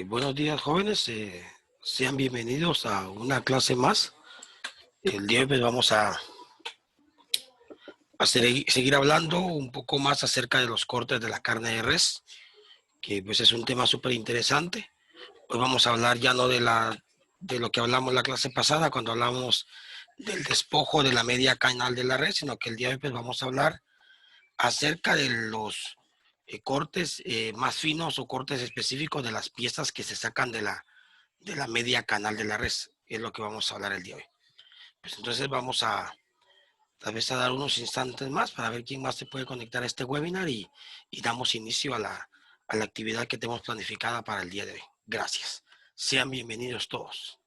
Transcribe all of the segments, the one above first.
Buenos días, jóvenes. Sean bienvenidos a una clase más. El día de hoy pues, vamos a seguir hablando un poco más acerca de los cortes de la carne de res, que pues es un tema súper interesante. Hoy vamos a hablar ya no de lo que hablamos la clase pasada, cuando hablamos del despojo de la media canal de la res, sino que el día de hoy pues, vamos a hablar acerca de los cortes más finos o cortes específicos de las piezas que se sacan de la media canal de la res, es lo que vamos a hablar el día de hoy. Pues entonces vamos a tal vez a dar unos instantes más para ver quién más se puede conectar a este webinar y damos inicio a la actividad que tenemos planificada para el día de hoy. Gracias. Sean bienvenidos todos.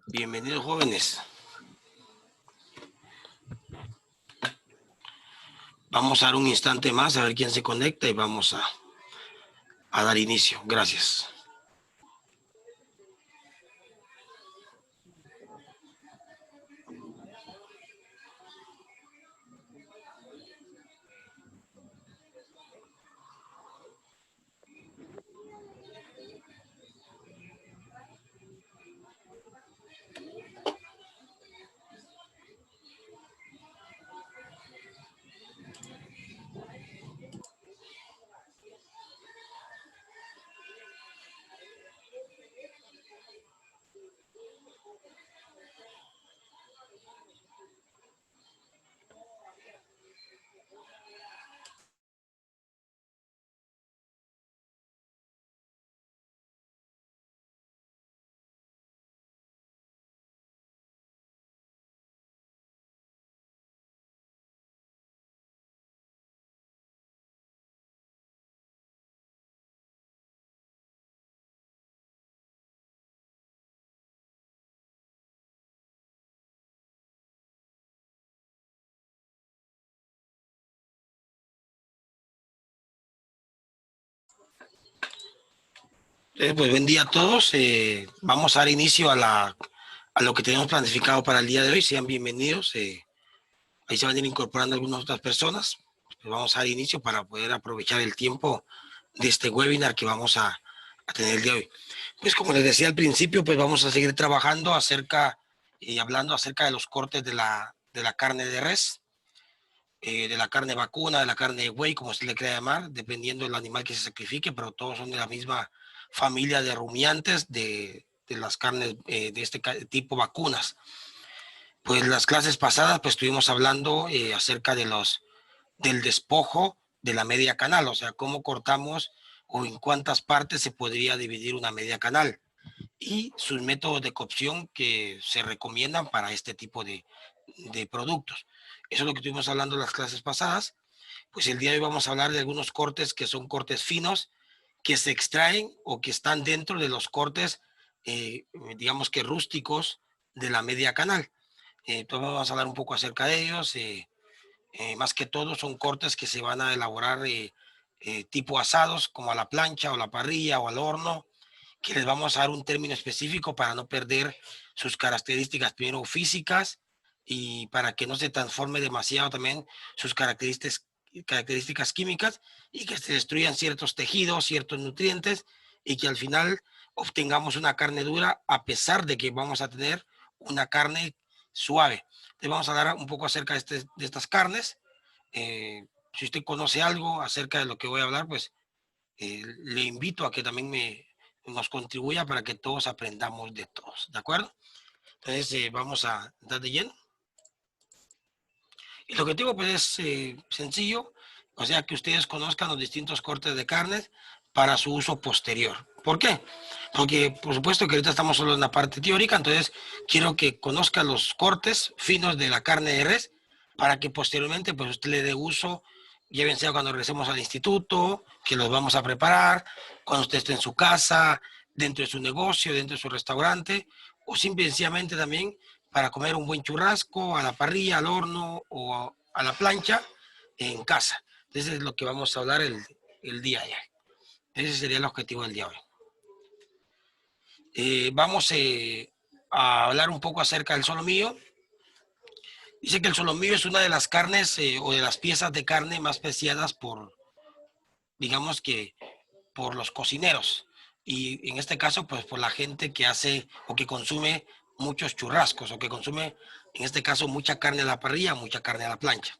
Bienvenidos, jóvenes. Vamos a dar un instante más a ver quién se conecta y vamos a dar inicio. Gracias. Pues buen día a todos. Vamos a dar inicio a lo que tenemos planificado para el día de hoy. Sean bienvenidos. Ahí se van a ir incorporando algunas otras personas. Pues vamos a dar inicio para poder aprovechar el tiempo de este webinar que vamos a tener el día de hoy. Pues como les decía al principio, pues vamos a seguir trabajando acerca y hablando acerca de los cortes de la carne de res, de la carne vacuna, de la carne de buey, como se le quiera llamar, dependiendo del animal que se sacrifique, pero todos son de la misma familia de rumiantes de las carnes de este tipo vacunas. Pues las clases pasadas pues estuvimos hablando acerca de del despojo de la media canal, o sea, cómo cortamos o en cuántas partes se podría dividir una media canal y sus métodos de cocción que se recomiendan para este tipo de productos. Eso es lo que estuvimos hablando en las clases pasadas. Pues el día de hoy vamos a hablar de algunos cortes que son cortes finos que se extraen o que están dentro de los cortes, digamos que rústicos de la media canal. Entonces vamos a hablar un poco acerca de ellos. Más que todo son cortes que se van a elaborar tipo asados, como a la plancha o la parrilla o al horno, que les vamos a dar un término específico para no perder sus características primero físicas y para que no se transforme demasiado también sus características químicas y que se destruyan ciertos tejidos, ciertos nutrientes y que al final obtengamos una carne dura a pesar de que vamos a tener una carne suave. Entonces vamos a hablar un poco acerca de estas carnes. Si usted conoce algo acerca de lo que voy a hablar, pues le invito a que también nos contribuya para que todos aprendamos de todos, ¿de acuerdo? Entonces vamos a entrar de lleno. El objetivo pues es sencillo, o sea que ustedes conozcan los distintos cortes de carnes para su uso posterior. ¿Por qué? Porque por supuesto que ahorita estamos solo en la parte teórica, entonces quiero que conozcan los cortes finos de la carne de res para que posteriormente pues usted le dé uso, ya bien sea cuando regresemos al instituto, que los vamos a preparar, cuando usted esté en su casa, dentro de su negocio, dentro de su restaurante, o simplemente también para comer un buen churrasco a la parrilla, al horno o a la plancha en casa. Entonces es lo que vamos a hablar el día de hoy. Ese sería el objetivo del día de hoy. Vamos a hablar un poco acerca del solomillo. Dice que el solomillo es una de las carnes o de las piezas de carne más preciadas digamos que, por los cocineros. Y en este caso, pues por la gente que hace o que consume muchos churrascos o que consume, en este caso, mucha carne a la parrilla, mucha carne a la plancha.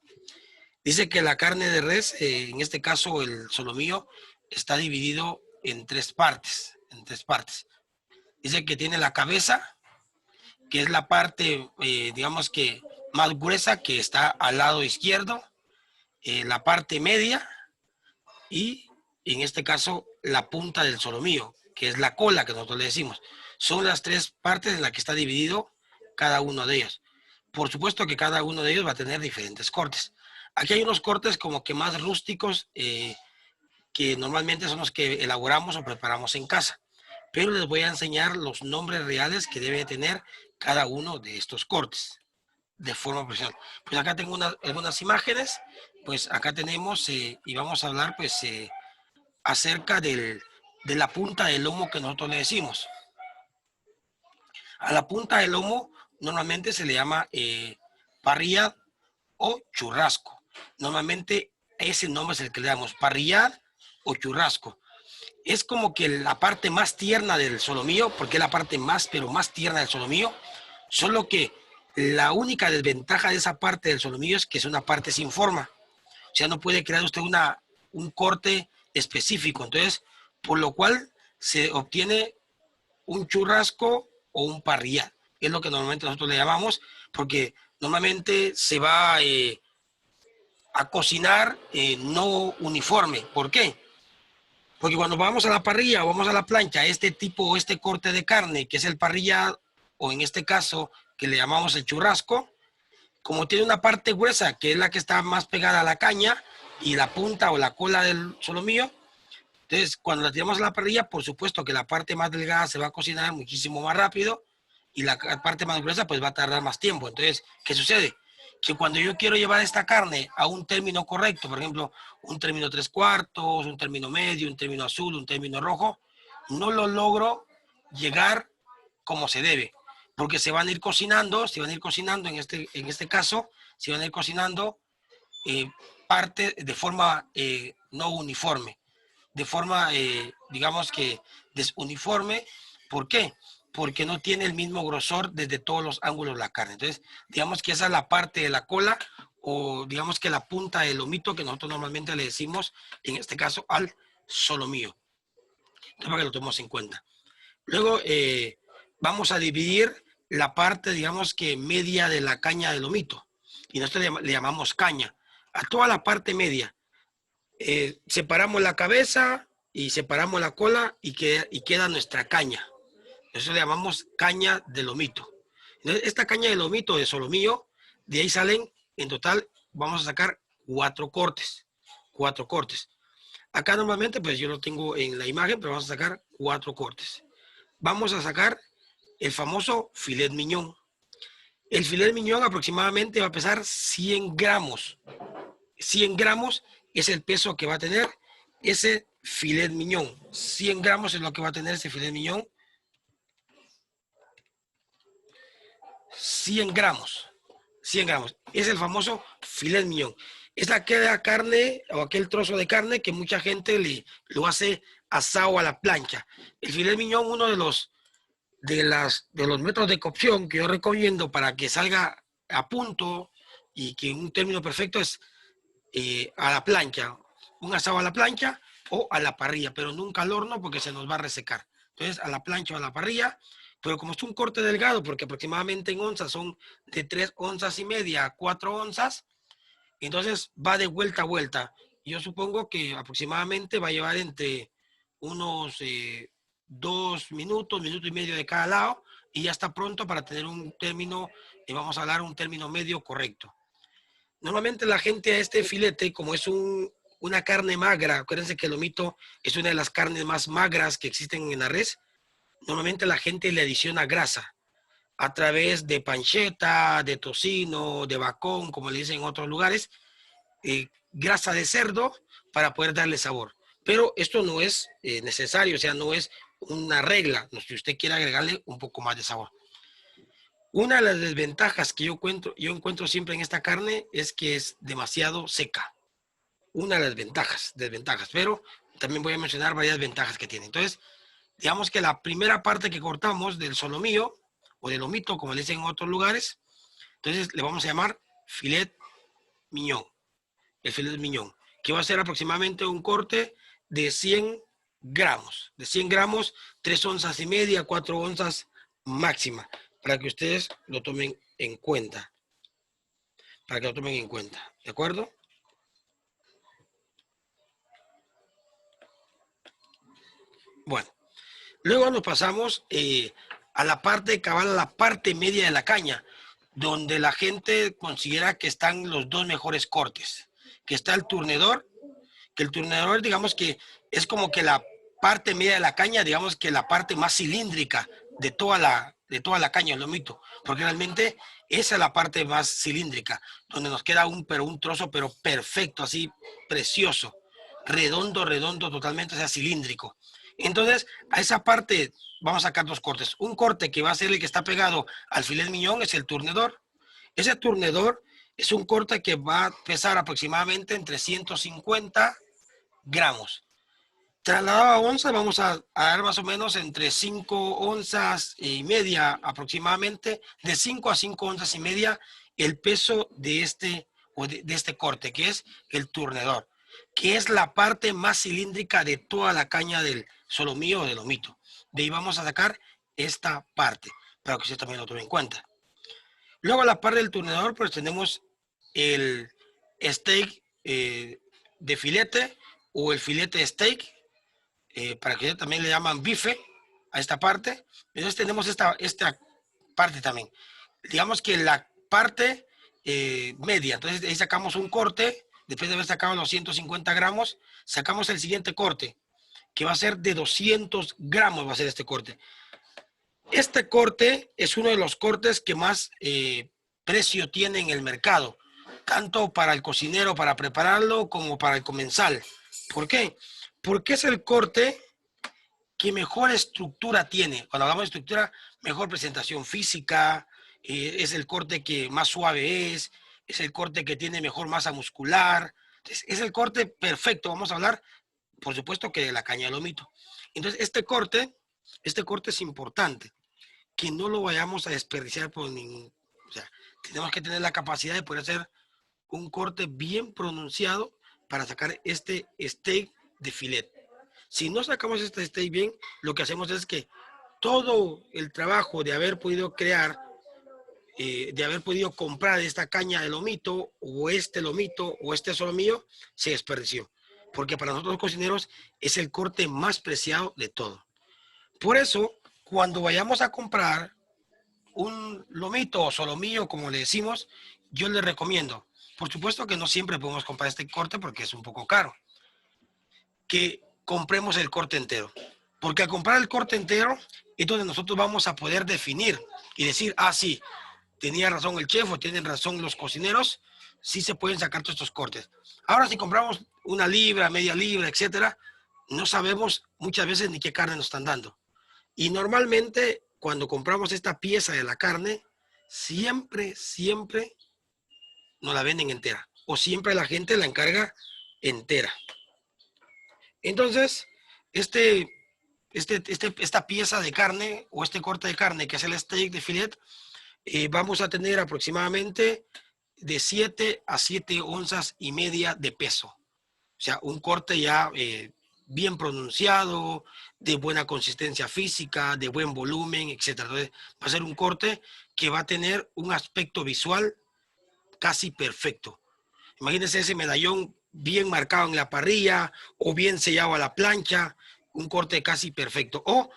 Dice que la carne de res, en este caso el solomillo, está dividido en tres partes, Dice que tiene la cabeza, que es la parte, digamos que más gruesa, que está al lado izquierdo, la parte media y, en este caso, la punta del solomillo, que es la cola que nosotros le decimos. Son las tres partes en las que está dividido cada uno de ellos. Por supuesto que cada uno de ellos va a tener diferentes cortes. Aquí hay unos cortes como que más rústicos, que normalmente son los que elaboramos o preparamos en casa. Pero les voy a enseñar los nombres reales que debe tener cada uno de estos cortes de forma profesional. Pues acá tengo algunas imágenes, pues acá tenemos y vamos a hablar pues acerca de la punta del lomo que nosotros le decimos. A la punta del lomo normalmente se le llama parrillada o churrasco. Normalmente ese nombre es el que le damos, parrillada o churrasco. Es como que la parte más tierna del solomillo, porque es la parte más, pero más tierna del solomillo, solo que la única desventaja de esa parte del solomillo es que es una parte sin forma. O sea, no puede crear usted un corte específico. Entonces, por lo cual se obtiene un churrasco o un parrillada. Es lo que normalmente nosotros le llamamos, porque normalmente se va a cocinar no uniforme. ¿Por qué? Porque cuando vamos a la parrilla o vamos a la plancha, este corte de carne, que es el parrillado, o en este caso, que le llamamos el churrasco, como tiene una parte gruesa, que es la que está más pegada a la caña, y la punta o la cola del solomillo, entonces cuando la tiramos a la parrilla, por supuesto que la parte más delgada se va a cocinar muchísimo más rápido, y la parte más gruesa pues va a tardar más tiempo. Entonces, ¿qué sucede? Que cuando yo quiero llevar esta carne a un término correcto, por ejemplo, un término 3/4, un término medio, un término azul, un término rojo, no lo logro llegar como se debe, porque se van a ir cocinando, en este caso, se van a ir cocinando eh, parte de forma no uniforme, de forma, digamos que desuniforme. ¿Por qué? Porque no tiene el mismo grosor desde todos los ángulos de la carne. Entonces, digamos que esa es la parte de la cola o digamos que la punta del lomito que nosotros normalmente le decimos, en este caso, al solomillo. Entonces, para que lo tomemos en cuenta. Luego, vamos a dividir la parte, digamos que media de la caña del lomito. Y nosotros le llamamos caña. A toda la parte media. Separamos la cabeza y separamos la cola y queda nuestra caña. Eso le llamamos caña de lomito. Entonces, esta caña de lomito de solomillo, de ahí salen, en total, vamos a sacar 4 cortes. 4 cortes. Acá normalmente, pues yo lo tengo en la imagen, pero vamos a sacar 4 cortes. Vamos a sacar el famoso filet miñón. El filet miñón aproximadamente va a pesar 100 gramos. 100 gramos es el peso que va a tener ese filet miñón. 100 gramos es lo que va a tener ese filet miñón. 100 gramos. 100 gramos. Es el famoso filet miñón. Es aquella carne o aquel trozo de carne que mucha gente lo hace asado a la plancha. El filet miñón, uno de los métodos de cocción que yo recomiendo para que salga a punto y que un término perfecto es a la plancha, un asado a la plancha o a la parrilla, pero nunca al horno porque se nos va a resecar. Entonces, a la plancha o a la parrilla, pero como es un corte delgado, porque aproximadamente en onzas son de 3 onzas y media a 4 onzas, entonces va de vuelta a vuelta. Yo supongo que aproximadamente va a llevar entre unos 2 minutos, minuto y medio de cada lado, y ya está pronto para tener un término, vamos a hablar un término medio correcto. Normalmente la gente a este filete, como es una carne magra, acuérdense que el lomito es una de las carnes más magras que existen en la res, normalmente la gente le adiciona grasa a través de panceta, de tocino, de bacon, como le dicen en otros lugares, grasa de cerdo para poder darle sabor. Pero esto no es necesario, o sea, no es una regla, no, si usted quiere agregarle un poco más de sabor. Una de las desventajas que yo encuentro siempre en esta carne es que es demasiado seca. Una de las desventajas, pero también voy a mencionar varias ventajas que tiene. Entonces, digamos que la primera parte que cortamos del solomillo o del lomito, como le dicen en otros lugares, entonces le vamos a llamar filet miñón, el filet miñón, que va a ser aproximadamente un corte de 100 gramos, 3 onzas y media, 4 onzas máxima, para que ustedes lo tomen en cuenta. ¿De acuerdo? Bueno, luego nos pasamos a la parte cabal, a la parte media de la caña, donde la gente considera que están los dos mejores cortes, que está el turnedor, que el turnedor, digamos que es como que la parte media de la caña, digamos que la parte más cilíndrica de toda la caña, el lomito, porque realmente esa es la parte más cilíndrica, donde nos queda un trozo, pero perfecto, así, precioso, redondo, totalmente, o sea, cilíndrico. Entonces, a esa parte vamos a sacar 2 cortes. Un corte que va a ser el que está pegado al filet miñón es el turnedor. Ese turnedor es un corte que va a pesar aproximadamente entre 150 gramos. Trasladado a onzas, vamos a dar más o menos entre 5 onzas y media aproximadamente, de 5 a 5 onzas y media, el peso de este corte, que es el turnedor, que es la parte más cilíndrica de toda la caña del solomillo o del lomito. De ahí vamos a sacar esta parte, para que usted también lo tome en cuenta. Luego a la parte del turnedor, pues tenemos el steak de filete o el filete steak, para que también le llaman bife a esta parte. Entonces tenemos esta parte también. Digamos que la parte media, entonces ahí sacamos un corte, después de haber sacado los 150 gramos, sacamos el siguiente corte, que va a ser de 200 gramos, va a ser este corte. Este corte es uno de los cortes que más precio tiene en el mercado, tanto para el cocinero para prepararlo como para el comensal. ¿Por qué? Porque es el corte que mejor estructura tiene. Cuando hablamos de estructura, mejor presentación física, es el corte que más suave es el corte que tiene mejor masa muscular. Entonces, es el corte perfecto. Vamos a hablar, por supuesto, que de la caña de lomito. Entonces, este corte es importante, que no lo vayamos a desperdiciar por ningún... O sea, tenemos que tener la capacidad de poder hacer un corte bien pronunciado para sacar este steak de filet. Si no sacamos este steak bien, lo que hacemos es que todo el trabajo de haber podido crear, de haber podido comprar esta caña de lomito o este solomillo, se desperdició. Porque para nosotros los cocineros es el corte más preciado de todo. Por eso, cuando vayamos a comprar un lomito o solomillo, como le decimos, yo le recomiendo, por supuesto que no siempre podemos comprar este corte porque es un poco caro, que compremos el corte entero. Porque al comprar el corte entero es donde nosotros vamos a poder definir y decir, ah, sí, tenía razón el chef o tienen razón los cocineros, sí se pueden sacar todos estos cortes. Ahora, si compramos una libra, media libra, etcétera, no sabemos muchas veces ni qué carne nos están dando. Y normalmente, cuando compramos esta pieza de la carne, siempre nos la venden entera. O siempre la gente la encarga entera. Entonces, esta pieza de carne o este corte de carne, que es el steak de filet, vamos a tener aproximadamente de 7 a 7 onzas y media de peso. O sea, un corte ya bien pronunciado, de buena consistencia física, de buen volumen, etc. Entonces, va a ser un corte que va a tener un aspecto visual casi perfecto. Imagínense ese medallón bien marcado en la parrilla o bien sellado a la plancha, un corte casi perfecto. O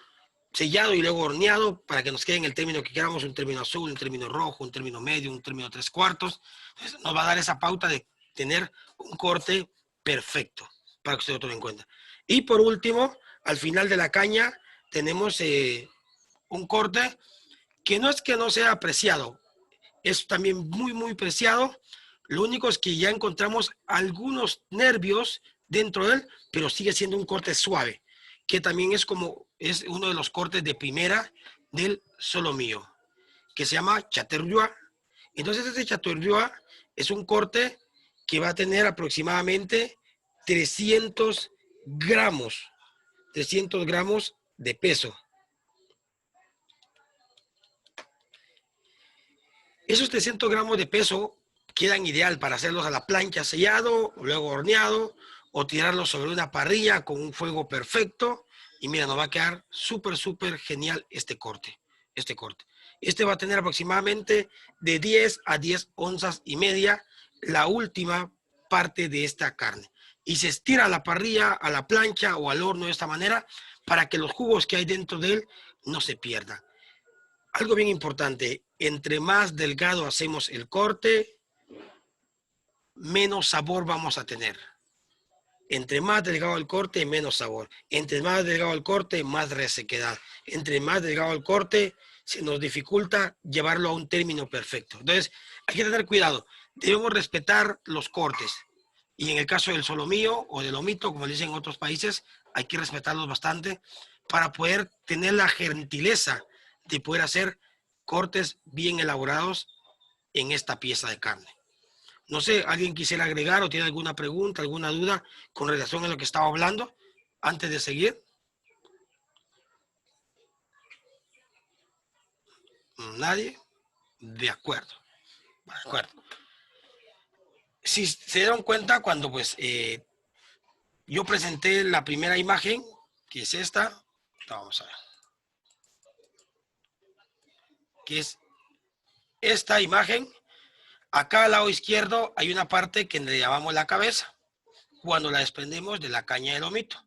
sellado y luego horneado para que nos quede en el término que queramos, un término azul, un término rojo, un término medio, un término 3/4. Entonces nos va a dar esa pauta de tener un corte perfecto para que usted lo tome en cuenta. Y por último, al final de la caña tenemos un corte que no es que no sea apreciado, es también muy preciado. Lo único es que ya encontramos algunos nervios dentro de él, pero sigue siendo un corte suave, que también es uno de los cortes de primera del solomillo, que se llama chateaubriand. Entonces este chateaubriand es un corte que va a tener aproximadamente 300 gramos, 300 gramos de peso. Esos 300 gramos de peso quedan ideal para hacerlos a la plancha sellado, luego horneado, o tirarlos sobre una parrilla con un fuego perfecto. Y mira, nos va a quedar súper genial este corte. Este va a tener aproximadamente de 10 a 10 onzas y media la última parte de esta carne. Y se estira a la parrilla, a la plancha o al horno de esta manera para que los jugos que hay dentro de él no se pierdan. Algo bien importante, entre más delgado hacemos el corte, menos sabor vamos a tener. Entre más delgado el corte, menos sabor. Entre más delgado el corte, más resequedad. Entre más delgado el corte, se nos dificulta llevarlo a un término perfecto. Entonces, hay que tener cuidado. Debemos respetar los cortes. Y en el caso del solomillo o del lomito, como dicen en otros países, hay que respetarlos bastante para poder tener la gentileza de poder hacer cortes bien elaborados en esta pieza de carne. No sé, ¿alguien quisiera agregar o tiene alguna pregunta, alguna duda con relación a lo que estaba hablando antes de seguir? ¿Nadie? De acuerdo. De acuerdo. Si se dieron cuenta cuando yo presenté la primera imagen, que es esta, vamos a ver, que es esta imagen. Acá al lado izquierdo hay una parte que le llamamos la cabeza, cuando la desprendemos de la caña de lomito.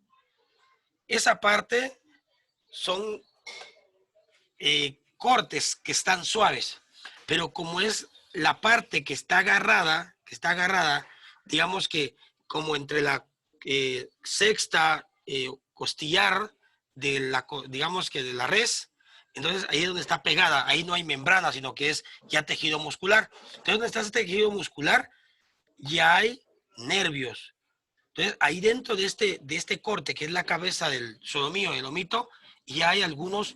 Esa parte son cortes que están suaves, pero como es la parte que está agarrada, digamos que como entre la sexta costillar de la, digamos que de la res, entonces ahí es donde está pegada, ahí no hay membrana, sino que es ya tejido muscular. Entonces donde está este tejido muscular, ya hay nervios. Entonces ahí dentro de este corte, que es la cabeza del solomillo, del lomito, ya hay algunos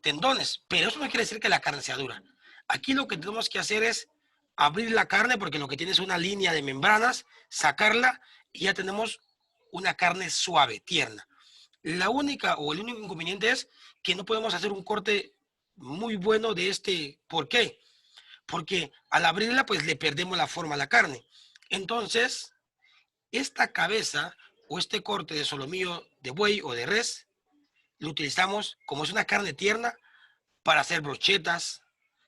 tendones, pero eso no quiere decir que la carne sea dura. Aquí lo que tenemos que hacer es abrir la carne, porque lo que tiene es una línea de membranas, sacarla y ya tenemos una carne suave, tierna. La única o el único inconveniente es que no podemos hacer un corte muy bueno de este. ¿Por qué? Porque al abrirla pues le perdemos la forma a la carne. Entonces, esta cabeza o este corte de solomillo de buey o de res lo utilizamos, como es una carne tierna, para hacer brochetas,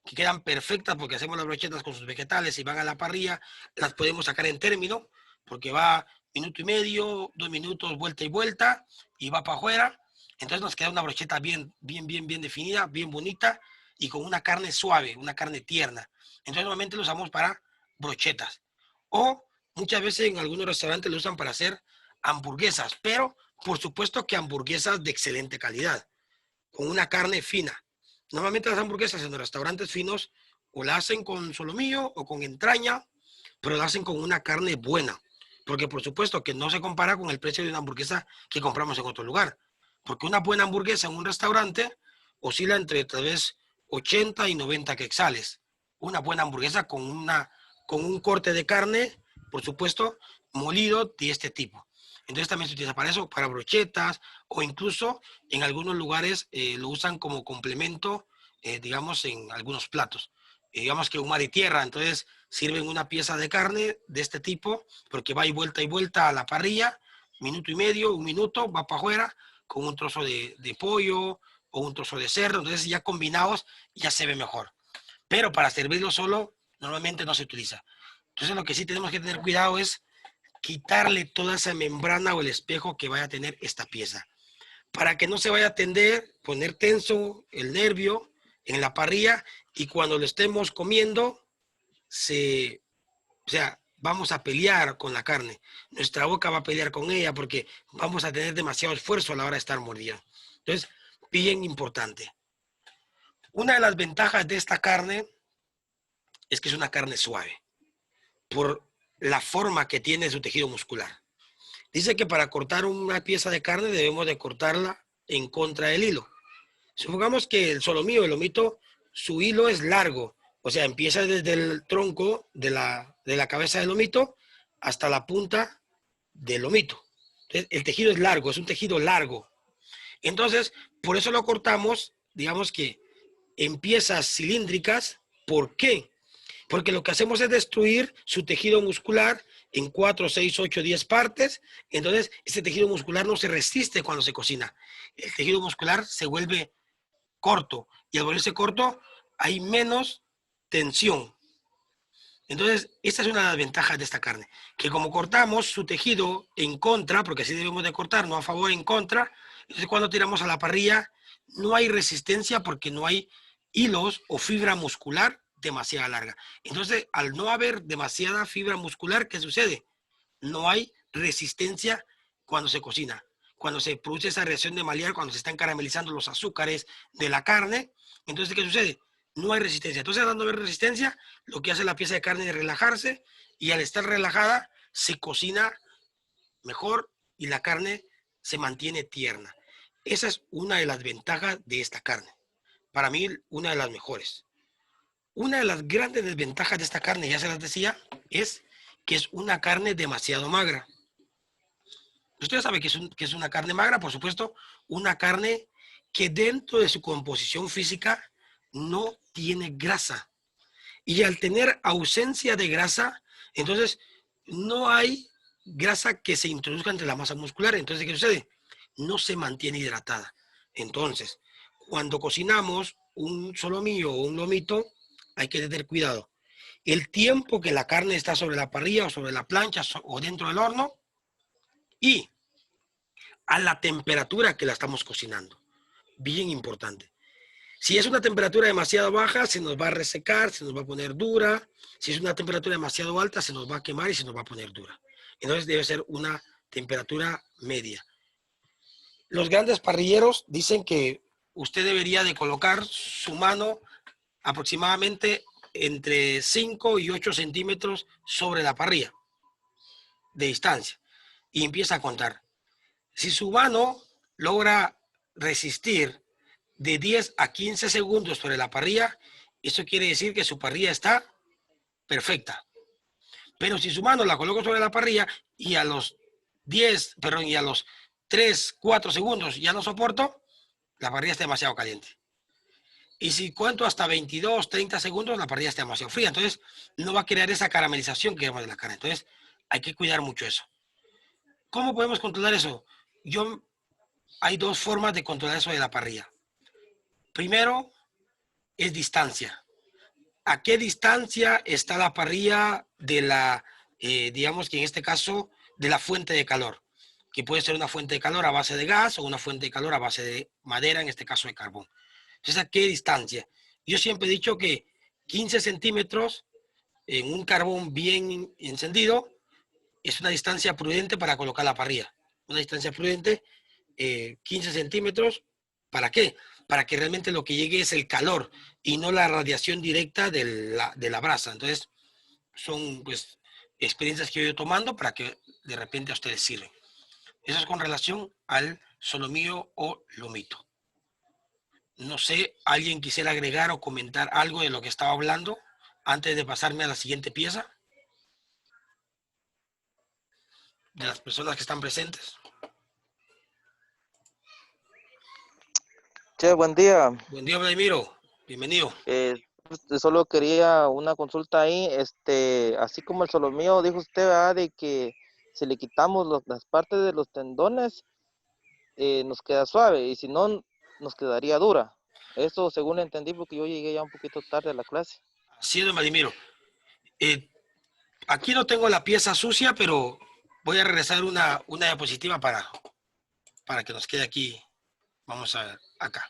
que quedan perfectas porque hacemos las brochetas con sus vegetales y van a la parrilla, las podemos sacar en término, porque va minuto y medio, 2 minutos, vuelta y va para afuera. Entonces nos queda una brocheta bien definida, bien bonita y con una carne suave, una carne tierna. Entonces normalmente lo usamos para brochetas. O muchas veces en algunos restaurantes lo usan para hacer hamburguesas, pero por supuesto que hamburguesas de excelente calidad, con una carne fina. Normalmente las hamburguesas en los restaurantes finos o la hacen con solomillo o con entraña, pero la hacen con una carne buena. Porque por supuesto que no se compara con el precio de una hamburguesa que compramos en otro lugar. Porque una buena hamburguesa en un restaurante oscila entre tal vez 80 y 90 quetzales. Una buena hamburguesa con un corte de carne, por supuesto, molido de este tipo. Entonces también se utiliza para eso, para brochetas, o incluso en algunos lugares lo usan como complemento, digamos, en algunos platos. Digamos que un mar y tierra, entonces sirven una pieza de carne de este tipo, porque va y vuelta a la parrilla, minuto y medio, 1 minuto, va para afuera, con un trozo de pollo o un trozo de cerdo, entonces ya combinados ya se ve mejor. Pero para servirlo solo, normalmente no se utiliza. Entonces lo que sí tenemos que tener cuidado es quitarle toda esa membrana o el espejo que vaya a tener esta pieza, para que no se vaya a tender, poner tenso el nervio en la parrilla y cuando lo estemos comiendo, o sea, vamos a pelear con la carne. Nuestra boca va a pelear con ella porque vamos a tener demasiado esfuerzo a la hora de estar mordiendo. Entonces, bien importante. Una de las ventajas de esta carne es que es una carne suave por la forma que tiene su tejido muscular. Dice que para cortar una pieza de carne debemos de cortarla en contra del hilo. Supongamos que el solomillo, el lomito, su hilo es largo, o sea, empieza desde el tronco de la cabeza del lomito hasta la punta del lomito. Entonces, el tejido es largo, es un tejido largo. Entonces, por eso lo cortamos, digamos que en piezas cilíndricas. ¿Por qué? Porque lo que hacemos es destruir su tejido muscular en 4, 6, 8, 10 partes. Entonces, ese tejido muscular no se resiste cuando se cocina. El tejido muscular se vuelve corto y al volverse corto hay menos tensión. Entonces, esta es una de las ventajas de esta carne, que como cortamos su tejido en contra, porque así debemos de cortar, no a favor, en contra, entonces cuando tiramos a la parrilla no hay resistencia porque no hay hilos o fibra muscular demasiado larga. Entonces, al no haber demasiada fibra muscular, ¿qué sucede? No hay resistencia cuando se cocina. Cuando se produce esa reacción de Maillard, cuando se están caramelizando los azúcares de la carne, entonces, ¿qué sucede? No hay resistencia. Entonces, al no haber resistencia, lo que hace la pieza de carne es relajarse y al estar relajada, se cocina mejor y la carne se mantiene tierna. Esa es una de las ventajas de esta carne. Para mí, una de las mejores. Una de las grandes desventajas de esta carne, ya se las decía, es que es una carne demasiado magra. Usted sabe que es una carne magra, por supuesto, una carne que dentro de su composición física no tiene grasa. Y al tener ausencia de grasa, entonces no hay grasa que se introduzca entre la masa muscular. Entonces, ¿qué sucede? No se mantiene hidratada. Entonces, cuando cocinamos un solomillo o un lomito, hay que tener cuidado. El tiempo que la carne está sobre la parrilla o sobre la plancha o dentro del horno y a la temperatura que la estamos cocinando. Bien importante. Si es una temperatura demasiado baja, se nos va a resecar, se nos va a poner dura. Si es una temperatura demasiado alta, se nos va a quemar y se nos va a poner dura. Entonces debe ser una temperatura media. Los grandes parrilleros dicen que usted debería de colocar su mano aproximadamente entre 5 y 8 centímetros sobre la parrilla de distancia y empieza a contar. Si su mano logra resistir de 10 a 15 segundos sobre la parrilla, eso quiere decir que su parrilla está perfecta. Pero si su mano la coloca sobre la parrilla y a los 10, perdón, y a los 3, 4 segundos ya no soporto, la parrilla está demasiado caliente. Y si cuento hasta 22, 30 segundos, la parrilla está demasiado fría. Entonces, no va a crear esa caramelización que queremos de la carne. Entonces, hay que cuidar mucho eso. ¿Cómo podemos controlar eso? Yo hay dos formas de controlar eso de la parrilla. Primero es distancia. ¿A qué distancia está la parrilla de la, digamos que en este caso, de la fuente de calor? Que puede ser una fuente de calor a base de gas o una fuente de calor a base de madera, en este caso de carbón. Entonces, ¿a qué distancia? Yo siempre he dicho que 15 centímetros en un carbón bien encendido es una distancia prudente para colocar la parrilla. Una distancia prudente, 15 centímetros, ¿para qué? Para que realmente lo que llegue es el calor y no la radiación directa de la brasa. Entonces, son pues experiencias que yo he ido tomando para que de repente a ustedes sirven. Eso es con relación al solomillo o lomito. No sé, ¿alguien quisiera agregar o comentar algo de lo que estaba hablando antes de pasarme a la siguiente pieza? De las personas que están presentes. Che, buen día. Buen día, Vladimiro. Bienvenido. Solo quería una consulta ahí. Así como el solomillo, dijo usted, ¿verdad? De que si le quitamos las partes de los tendones, nos queda suave, y si no, nos quedaría dura. Eso según entendí, porque yo llegué ya un poquito tarde a la clase. Así es, Vladimiro. Aquí no tengo la pieza sucia, pero voy a regresar una diapositiva para que nos quede aquí. Vamos a ver acá.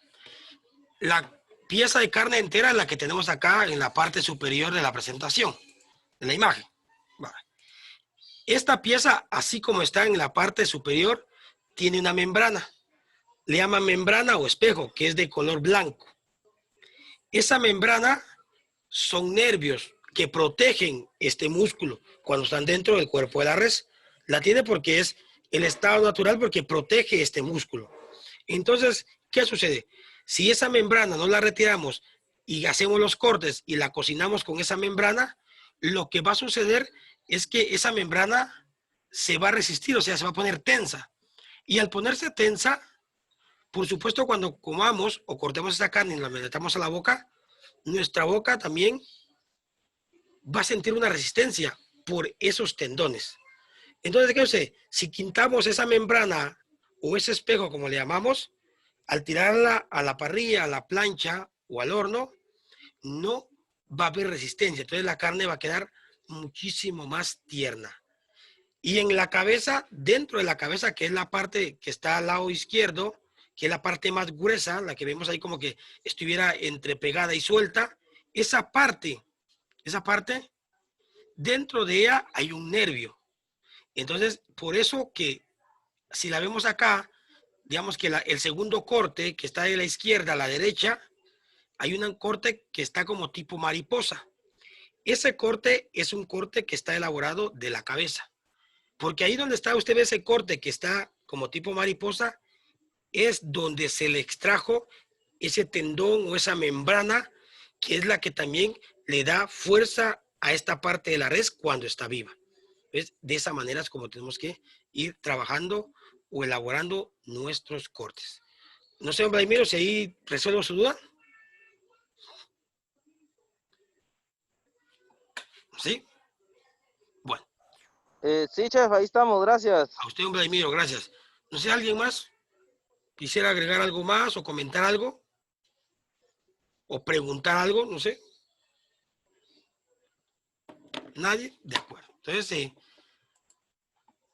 La pieza de carne entera es la que tenemos acá en la parte superior de la presentación, de la imagen. Vale. Esta pieza, así como está en la parte superior, tiene una membrana. Le llaman membrana o espejo, que es de color blanco. Esa membrana son nervios que protegen este músculo cuando están dentro del cuerpo de la res. La tiene porque es el estado natural, porque protege este músculo. Entonces, ¿qué sucede? Si esa membrana no la retiramos y hacemos los cortes y la cocinamos con esa membrana, lo que va a suceder es que esa membrana se va a resistir, o sea, se va a poner tensa. Y al ponerse tensa, por supuesto, cuando comamos o cortemos esa carne y la metamos a la boca, nuestra boca también va a sentir una resistencia por esos tendones. Entonces, ¿qué sucede? Si quitamos esa membrana o ese espejo, como le llamamos, al tirarla a la parrilla, a la plancha o al horno, no va a haber resistencia. Entonces la carne va a quedar muchísimo más tierna. Y en la cabeza, dentro de la cabeza, que es la parte que está al lado izquierdo, que es la parte más gruesa, la que vemos ahí como que estuviera entrepegada y suelta, esa parte, dentro de ella hay un nervio. Entonces, por eso que si la vemos acá, digamos que el segundo corte que está de la izquierda a la derecha, hay un corte que está como tipo mariposa. Ese corte es un corte que está elaborado de la cabeza. Porque ahí donde está, usted ve ese corte que está como tipo mariposa, es donde se le extrajo ese tendón o esa membrana, que es la que también le da fuerza a esta parte de la res cuando está viva. ¿Ves? De esa manera es como tenemos que ir trabajando o elaborando nuestros cortes. No sé, Vladimiro, si ahí resuelvo su duda. ¿Sí? Bueno. Sí, chef, ahí estamos, gracias. A usted, Vladimiro, gracias. No sé, ¿alguien más quisiera agregar algo más o comentar algo? ¿O preguntar algo? No sé. ¿Nadie? De acuerdo. Entonces,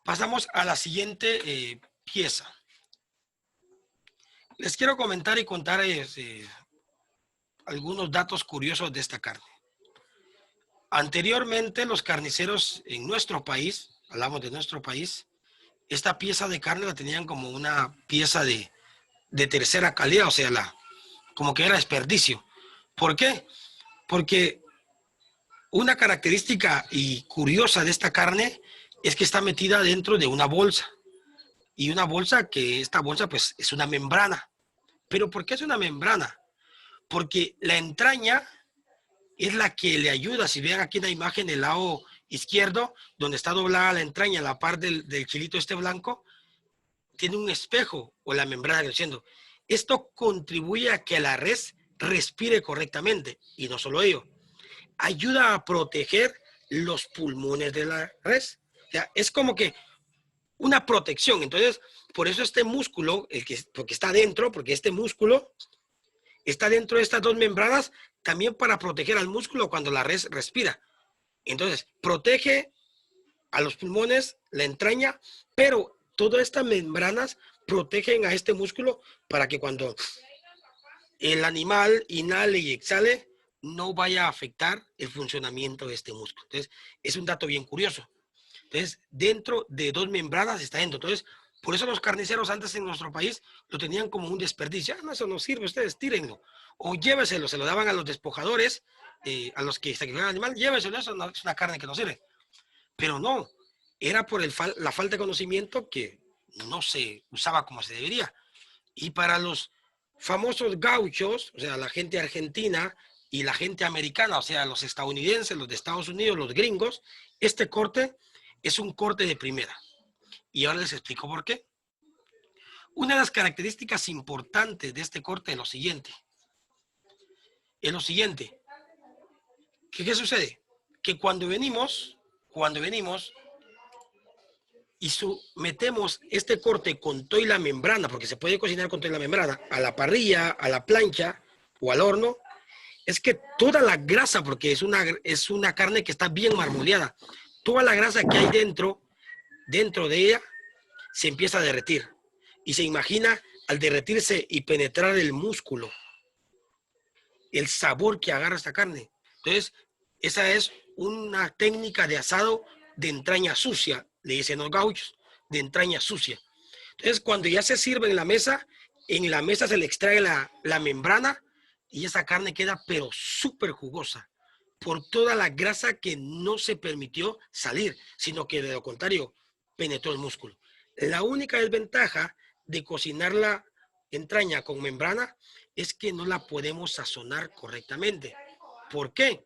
pasamos a la siguiente pieza. Les quiero comentar y contar algunos datos curiosos de esta carne. Anteriormente, los carniceros en nuestro país, hablamos de nuestro país, esta pieza de carne la tenían como una pieza de tercera calidad, o sea, como que era desperdicio. ¿Por qué? Porque una característica y curiosa de esta carne es que está metida dentro de una bolsa. Y una bolsa que esta bolsa pues es una membrana. ¿Pero por qué es una membrana? Porque la entraña es la que le ayuda. Si ven aquí en la imagen del lado izquierdo, donde está doblada la entraña, la parte del chilito este blanco, tiene un espejo o la membrana creciendo. Esto contribuye a que la res respire correctamente. Y no solo ello, ayuda a proteger los pulmones de la res. O sea, es como que una protección. Entonces, por eso este músculo, porque está dentro, porque este músculo está dentro de estas dos membranas, también para proteger al músculo cuando la res respira. Entonces, protege a los pulmones, la entraña, pero todas estas membranas protegen a este músculo para que cuando el animal inhale y exhale, no vaya a afectar el funcionamiento de este músculo. Entonces, es un dato bien curioso. Entonces, dentro de dos membranas está dentro. Entonces, por eso los carniceros antes en nuestro país lo tenían como un desperdicio. Ah, no, eso no sirve, ustedes tírenlo. O lléveselo, se lo daban a los despojadores, a los que sacrificaban al animal, lléveselo, eso no, es una carne que no sirve. Pero no, era por la falta de conocimiento que no se usaba como se debería. Y para los famosos gauchos, o sea, la gente argentina y la gente americana, o sea, los estadounidenses, los de Estados Unidos, los gringos, este corte es un corte de primera. Y ahora les explico por qué. Una de las características importantes de este corte es lo siguiente. ¿Qué sucede? Que cuando venimos y metemos este corte con toda la membrana, porque se puede cocinar con toda la membrana, a la parrilla, a la plancha o al horno, es que toda la grasa, porque es una carne que está bien marmoleada, toda la grasa que hay dentro de ella, se empieza a derretir. Y se imagina al derretirse y penetrar el músculo, el sabor que agarra esta carne. Entonces, esa es una técnica de asado de entraña sucia, le dicen los gauchos, de entraña sucia. Entonces, cuando ya se sirve en la mesa se le extrae la membrana y esa carne queda pero súper jugosa por toda la grasa que no se permitió salir, sino que de lo contrario penetró el músculo. La única desventaja de cocinar la entraña con membrana es que no la podemos sazonar correctamente. ¿Por qué?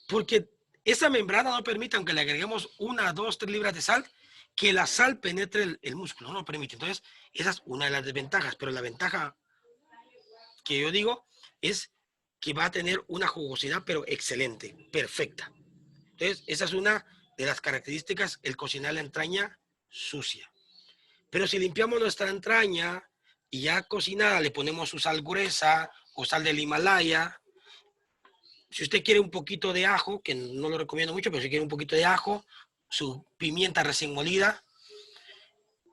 Porque esa membrana no permite, aunque le agreguemos 1, 2, 3 libras de sal, que la sal penetre el músculo, no lo permite. Entonces, esa es una de las desventajas, pero la ventaja que yo digo es que va a tener una jugosidad, pero excelente, perfecta. Entonces, esa es una de las características, el cocinar la entraña sucia. Pero si limpiamos nuestra entraña y ya cocinada le ponemos su sal gruesa o sal del Himalaya, si usted quiere un poquito de ajo, que no lo recomiendo mucho, pero si quiere un poquito de ajo, su pimienta recién molida,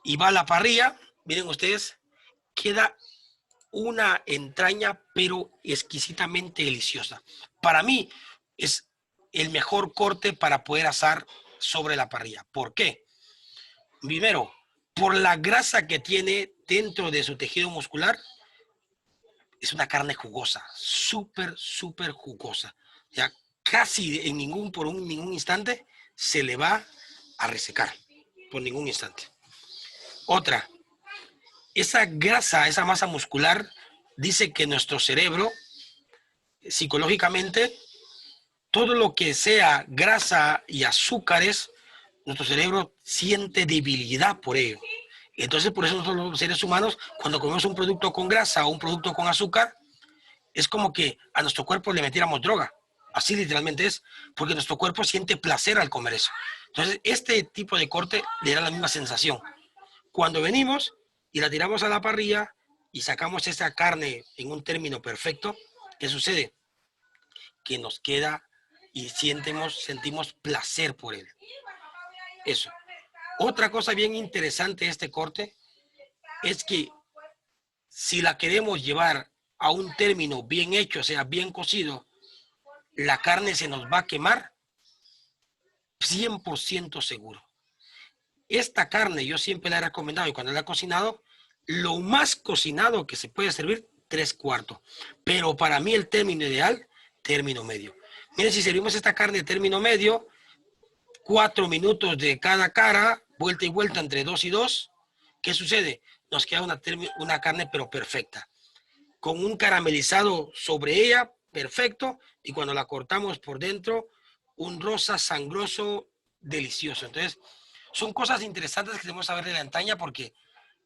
y va a la parrilla, miren ustedes, queda una entraña, pero exquisitamente deliciosa. Para mí es el mejor corte para poder asar sobre la parrilla. ¿Por qué? Primero, por la grasa que tiene dentro de su tejido muscular, es una carne jugosa, súper, súper jugosa. Ya casi en ningún instante se le va a resecar, por ningún instante. Otra, esa grasa, esa masa muscular, dice que nuestro cerebro, psicológicamente, todo lo que sea grasa y azúcares, nuestro cerebro siente debilidad por ello. Entonces, por eso nosotros los seres humanos, cuando comemos un producto con grasa o un producto con azúcar, es como que a nuestro cuerpo le metiéramos droga. Así literalmente es, porque nuestro cuerpo siente placer al comer eso. Entonces, este tipo de corte le da la misma sensación. Cuando venimos y la tiramos a la parrilla y sacamos esa carne en un término perfecto, ¿qué sucede? Que nos queda y sentimos placer por él. Eso. Otra cosa bien interesante de este corte es que si la queremos llevar a un término bien hecho, o sea, bien cocido, la carne se nos va a quemar 100% seguro. Esta carne yo siempre la he recomendado y cuando la he cocinado, lo más cocinado que se puede servir, 3/4. Pero para mí el término ideal, término medio. Miren, si servimos esta carne de término medio, 4 minutos de cada cara, vuelta y vuelta entre 2 y 2, ¿qué sucede? Nos queda una carne pero perfecta, con un caramelizado sobre ella, perfecto, y cuando la cortamos por dentro, un rosa sangroso delicioso. Entonces, son cosas interesantes que debemos saber de la entraña porque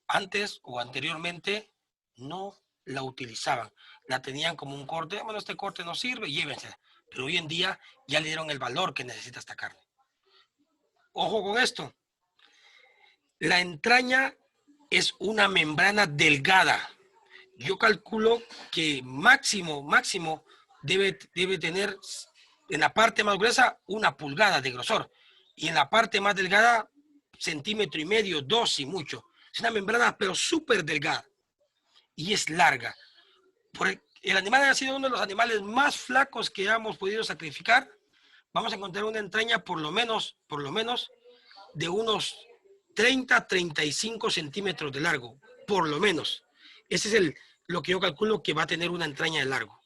antes o anteriormente no la utilizaban. La tenían como un corte, bueno, este corte no sirve, llévensela. Pero hoy en día ya le dieron el valor que necesita esta carne. Ojo con esto. La entraña es una membrana delgada. Yo calculo que máximo debe tener en la parte más gruesa 1 pulgada de grosor y en la parte más delgada 1,5 cm, 2 y mucho. Es una membrana pero súper delgada y es larga. El animal ha sido uno de los animales más flacos que hemos podido sacrificar. Vamos a encontrar una entraña por lo menos de unos 30-35 centímetros de largo, por lo menos. Ese es lo que yo calculo que va a tener una entraña de largo.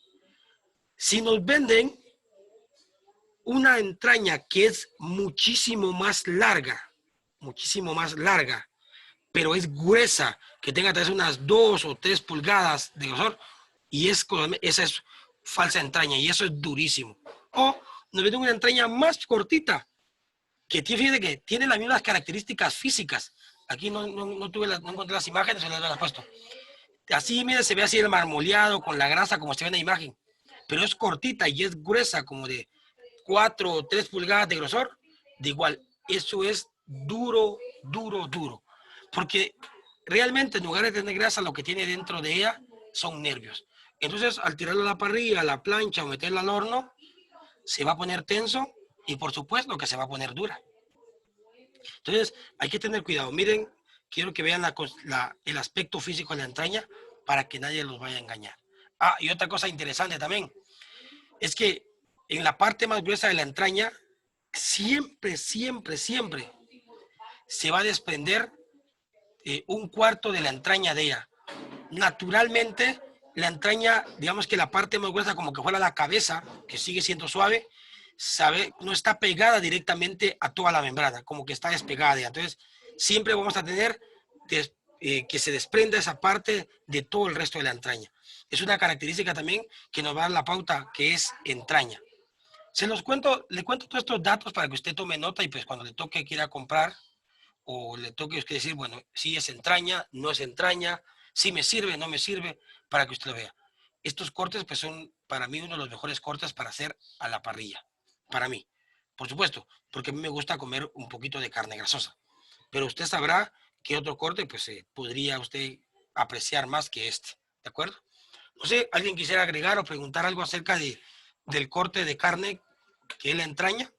Si nos venden una entraña que es muchísimo más larga, pero es gruesa, que tenga tal vez unas 2 o 3 pulgadas de grosor, y esa es falsa entraña, y eso es durísimo. O nos venden una entraña más cortita, que tiene las mismas características físicas. Aquí no encontré las imágenes, se las he puesto. Así, mire, se ve así el marmoleado con la grasa como se ve en la imagen, pero es cortita y es gruesa, como de 4 o 3 pulgadas de grosor. De igual, eso es duro, porque realmente en lugar de tener grasa, lo que tiene dentro de ella son nervios. Entonces, al tirarlo a la parrilla, a la plancha o meterla al horno, se va a poner tenso y por supuesto que se va a poner dura. Entonces, hay que tener cuidado. Miren, quiero que vean el aspecto físico de la entraña para que nadie los vaya a engañar. Ah, y otra cosa interesante también, es que en la parte más gruesa de la entraña, siempre se va a desprender 1/4 de la entraña de ella. Naturalmente, la entraña, digamos que la parte más gruesa, como que fuera la cabeza, que sigue siendo suave, no está pegada directamente a toda la membrana, como que está despegada. Entonces, siempre vamos a tener que se desprenda esa parte de todo el resto de la entraña. Es una característica también que nos va a dar la pauta que es entraña. Le cuento todos estos datos para que usted tome nota y pues cuando le toque que ir a comprar o le toque usted decir, bueno, si es entraña, no es entraña, si me sirve, no me sirve, para que usted lo vea. Estos cortes pues son para mí uno de los mejores cortes para hacer a la parrilla, para mí. Por supuesto, porque a mí me gusta comer un poquito de carne grasosa, pero usted sabrá que otro corte pues podría usted apreciar más que este, ¿de acuerdo? No sé, ¿alguien quisiera agregar o preguntar algo acerca del corte de carne que es la entraña?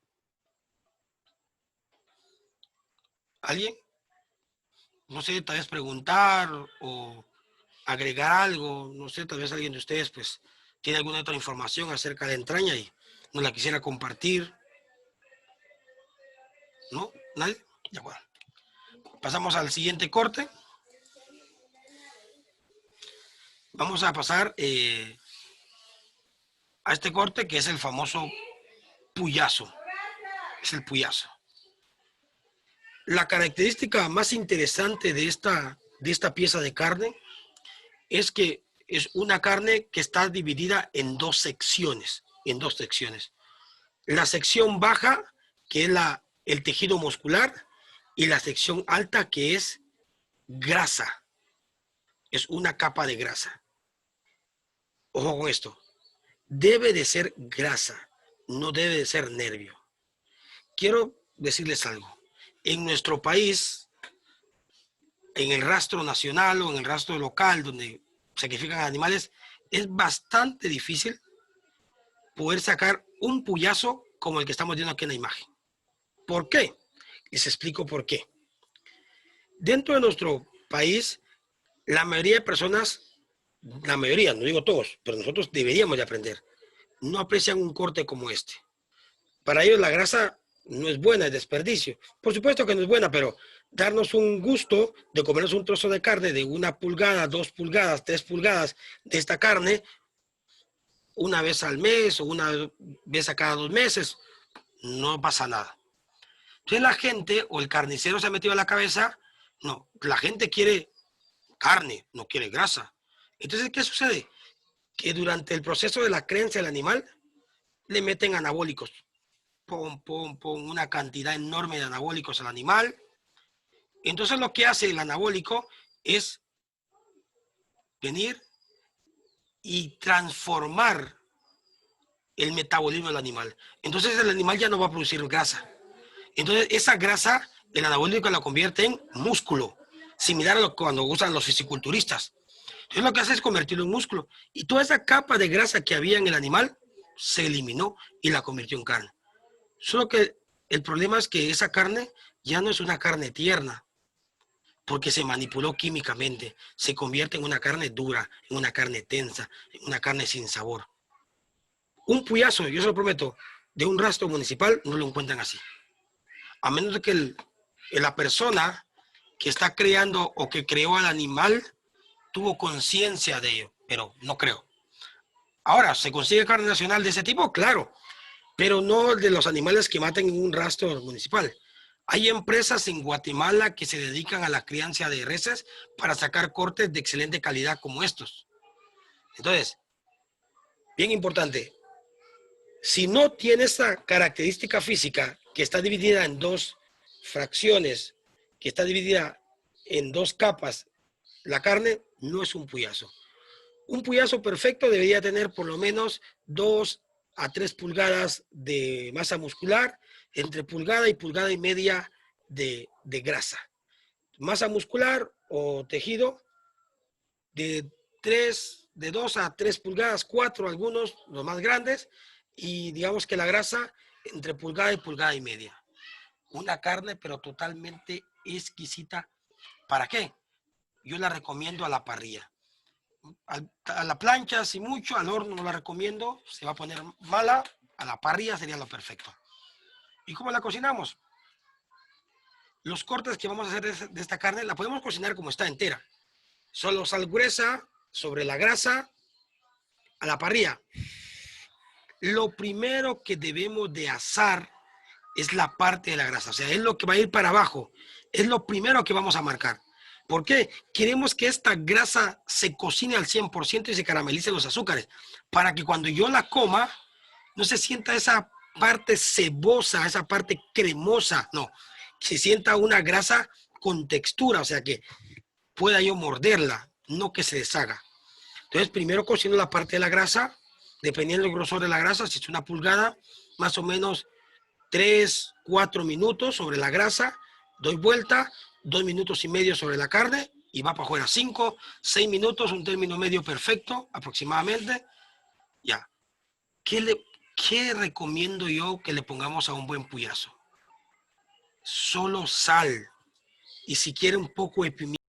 ¿Alguien? No sé, tal vez preguntar o agregar algo, no sé, tal vez alguien de ustedes pues tiene alguna otra información acerca de entraña y nos la quisiera compartir, ¿no? ¿Nadie? De acuerdo. Pasamos al siguiente corte. Vamos a pasar a este corte que es el famoso puyazo. Es el puyazo. La característica más interesante de esta pieza de carne es que es una carne que está dividida en dos secciones, La sección baja, que es el tejido muscular, y la sección alta, que es grasa. Es una capa de grasa. Ojo con esto. Debe de ser grasa, no debe de ser nervio. Quiero decirles algo. En nuestro país, en el rastro nacional o en el rastro local donde sacrifican animales, es bastante difícil poder sacar un puyazo como el que estamos viendo aquí en la imagen. ¿Por qué? Les explico por qué. Dentro de nuestro país, la mayoría de personas, la mayoría, no digo todos, pero nosotros deberíamos de aprender, no aprecian un corte como este. Para ellos la grasa no es buena, es desperdicio. Por supuesto que no es buena, pero darnos un gusto de comernos un trozo de carne de 1 pulgada, 2 pulgadas, 3 pulgadas de esta carne, una vez al mes o una vez a cada 2 meses, no pasa nada. Entonces la gente o el carnicero se ha metido a la cabeza, no, la gente quiere carne, no quiere grasa. Entonces, ¿qué sucede? Que durante el proceso de la crianza del animal, le meten anabólicos. Una cantidad enorme de anabólicos al animal. Entonces lo que hace el anabólico es venir y transformar el metabolismo del animal. Entonces el animal ya no va a producir grasa. Entonces esa grasa El anabólico la convierte en músculo, similar a lo que cuando usan los fisiculturistas. Entonces lo que hace es convertirlo en músculo. Y toda esa capa de grasa que había en el animal se eliminó y la convirtió en carne. Solo que el problema es que esa carne ya no es una carne tierna, porque se manipuló químicamente. Se convierte en una carne dura, en una carne tensa, en una carne sin sabor. Un puyazo, yo se lo prometo, de un rastro municipal no lo encuentran así. A menos de que la persona que está creando o que creó al animal tuvo conciencia de ello, pero no creo. Ahora, ¿se consigue carne nacional de ese tipo? Claro, pero no de los animales que maten en un rastro municipal. Hay empresas en Guatemala que se dedican a la crianza de reses para sacar cortes de excelente calidad como estos. Entonces, bien importante, si no tiene esta característica física que está dividida en dos fracciones, que está dividida en dos capas, la carne no es un puyazo. Un puyazo perfecto debería tener por lo menos 2 a 3 pulgadas de masa muscular, entre pulgada y media de grasa. Masa muscular o tejido de 2 a 3 pulgadas, 4 algunos, los más grandes, y digamos que la grasa entre pulgada y media. Una carne pero totalmente exquisita. ¿Para qué? Yo la recomiendo a la parrilla. A la plancha, si mucho, al horno no la recomiendo, se va a poner mala, a la parrilla sería lo perfecto. ¿Y cómo la cocinamos? Los cortes que vamos a hacer de esta carne la podemos cocinar como está entera. Solo sal gruesa sobre la grasa a la parrilla. Lo primero que debemos de asar es la parte de la grasa, o sea, es lo que va a ir para abajo, es lo primero que vamos a marcar. ¿Por qué? Queremos que esta grasa se cocine al 100% y se caramelicen los azúcares, para que cuando yo la coma, no se sienta esa parte cebosa, esa parte cremosa, no, se sienta una grasa con textura, o sea, que pueda yo morderla, no que se deshaga. Entonces, primero cocino la parte de la grasa, dependiendo del grosor de la grasa, si es una pulgada, más o menos 3, 4 minutos sobre la grasa, doy vuelta, 2 minutos y medio sobre la carne y va para afuera. 5, 6 minutos, un término medio perfecto aproximadamente. Ya. ¿Qué recomiendo yo que le pongamos a un buen puyazo? Solo sal y si quiere un poco de pimienta.